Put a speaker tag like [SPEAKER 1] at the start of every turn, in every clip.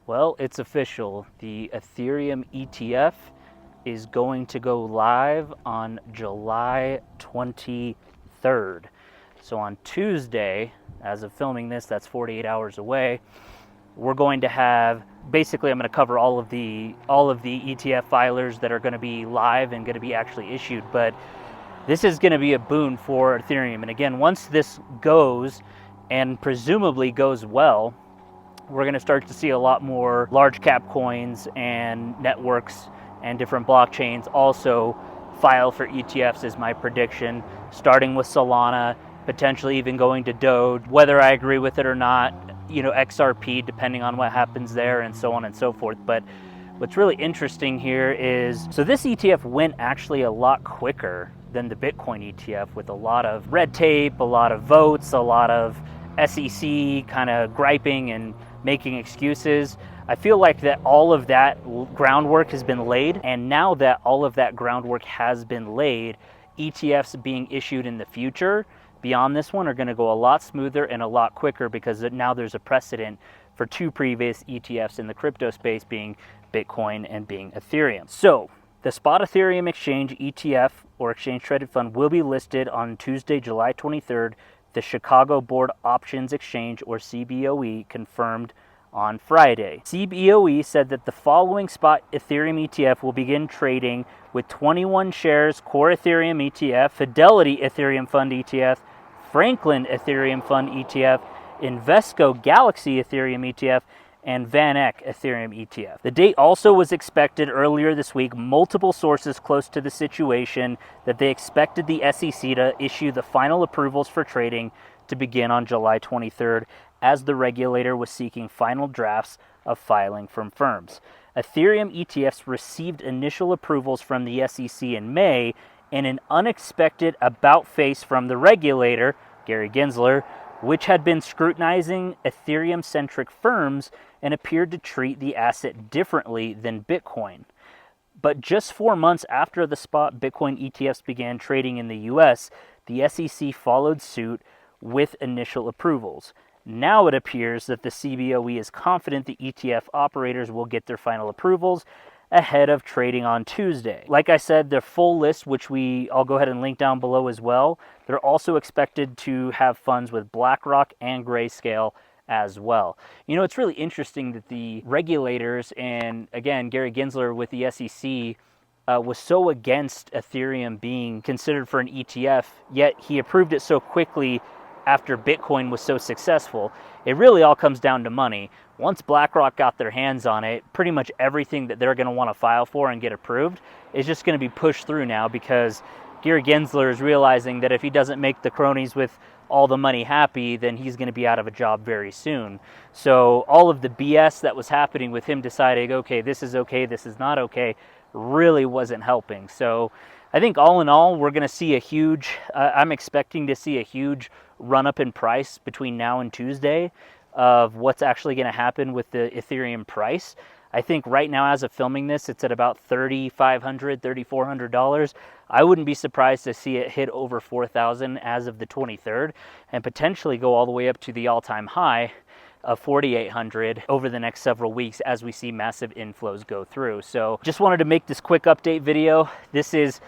[SPEAKER 1] Well, it's official. The Ethereum ETF is going to go live on July 23rd. So on Tuesday, as of filming this, that's 48 hours away, we're going to have, basically I'm going to cover all of the ETF filers that are going to be live and going to be actually issued, but this is going to be a boon for Ethereum. And again, once this goes, and presumably goes well, we're going to start to see a lot more large cap coins and networks and different blockchains also file for ETFs is my prediction, starting with Solana, potentially even going to Doge, whether I agree with it or not, XRP, depending on what happens there, and so on and so forth. But what's really interesting here is, so this ETF went actually a lot quicker than the Bitcoin ETF, with a lot of red tape, a lot of votes, a lot of SEC kind of griping and making excuses. I feel like that all of that groundwork has been laid, and now that all of that groundwork has been laid, ETFs being issued in the future beyond this one are going to go a lot smoother and a lot quicker, because now there's a precedent for two previous ETFs in the crypto space, being Bitcoin and being Ethereum. So the spot Ethereum exchange ETF, or exchange traded fund, will be listed on Tuesday, July 23rd. The Chicago Board Options Exchange, or CBOE, confirmed on Friday. CBOE said that the following spot Ethereum ETF will begin trading with 21 shares Core Ethereum ETF, Fidelity Ethereum Fund ETF, Franklin Ethereum Fund ETF, Invesco Galaxy Ethereum ETF, and Van Eck Ethereum ETF. The date also was expected earlier this week. Multiple sources close to the situation that they expected the SEC to issue the final approvals for trading to begin on July 23rd, as the regulator was seeking final drafts of filing from firms. Ethereum ETFs received initial approvals from the SEC in May, and an unexpected about-face from the regulator, Gary Gensler, which had been scrutinizing Ethereum-centric firms and appeared to treat the asset differently than Bitcoin. But just 4 months after the spot Bitcoin ETFs began trading in the US, the SEC followed suit with initial approvals. Now it appears that the CBOE is confident the ETF operators will get their final approvals ahead of trading on Tuesday. Like I said, the full list, which I'll go ahead and link down below as well, they're also expected to have funds with BlackRock and Grayscale as well. It's really interesting that the regulators, and again, Gary Gensler with the SEC, was so against Ethereum being considered for an ETF, yet he approved it so quickly after Bitcoin was so successful. It really all comes down to money. Once BlackRock got their hands on it, pretty much everything that they're going to want to file for and get approved is just going to be pushed through now, because Gary Gensler is realizing that if he doesn't make the cronies with all the money happy, then he's going to be out of a job very soon. So all of the BS that was happening with him deciding, okay, this is not okay, really wasn't helping. So I think all in all, we're going to see I'm expecting to see a huge run up in price between now and Tuesday of what's actually going to happen with the Ethereum price. I think right now, as of filming this, it's at about $3,500, $3,400. I wouldn't be surprised to see it hit over $4,000 as of the 23rd, and potentially go all the way up to the all-time high of $4,800 over the next several weeks as we see massive inflows go through. So just wanted to make this quick update video. This has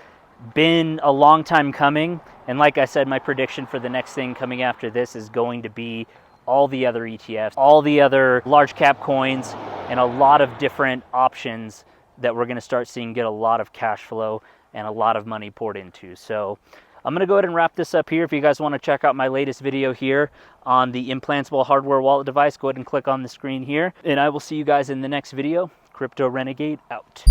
[SPEAKER 1] been a long time coming, and like I said, my prediction for the next thing coming after this is going to be all the other ETFs, all the other large cap coins, and a lot of different options that we're going to start seeing get a lot of cash flow and a lot of money poured into. So I'm going to go ahead and wrap this up here. If you guys want to check out my latest video here on the implantable hardware wallet device, go ahead and click on the screen here, and I will see you guys in the next video. Crypto Renegade out.